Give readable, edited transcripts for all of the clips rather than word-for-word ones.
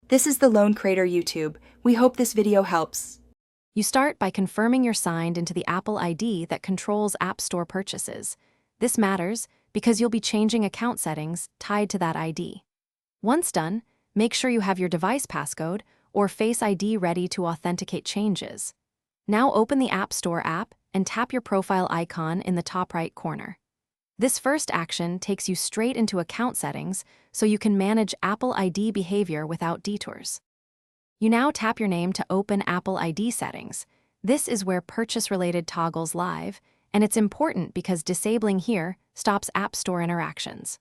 This is the Lone Crater YouTube. We hope this video helps. You start by confirming you're signed into the Apple ID that controls App Store purchases. This matters because you'll be changing account settings tied to that ID. Once done, make sure you have your device passcode or Face ID ready to authenticate changes. Now open the App Store app and tap your profile icon in the top right corner. This first action takes you straight into account settings so you can manage Apple ID behavior without detours. You now tap your name to open Apple ID settings. This is where purchase-related toggles live, and it's important because disabling here stops App Store interactions.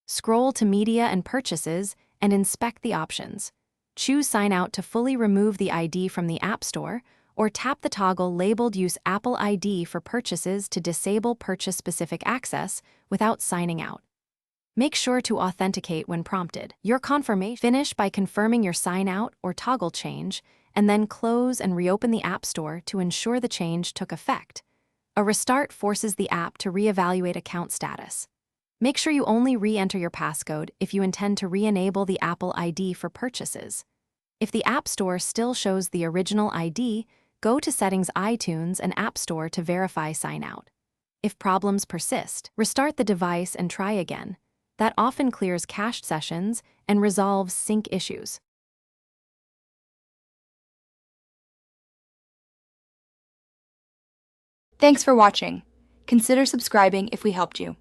Scroll to Media and Purchases and inspect the options. Choose Sign Out to fully remove the ID from the App Store, or tap the toggle labeled Use Apple ID for Purchases to disable purchase-specific access without signing out. Make sure to authenticate when prompted. Your confirmation. Finish by confirming your sign out or toggle change, and then close and reopen the App Store to ensure the change took effect. A restart forces the app to reevaluate account status. Make sure you only re-enter your passcode if you intend to re-enable the Apple ID for purchases. If the App Store still shows the original ID, go to Settings, iTunes, and App Store to verify sign out. If problems persist, restart the device and try again. That often clears cached sessions and resolves sync issues. Thanks for watching. Consider subscribing if we helped you.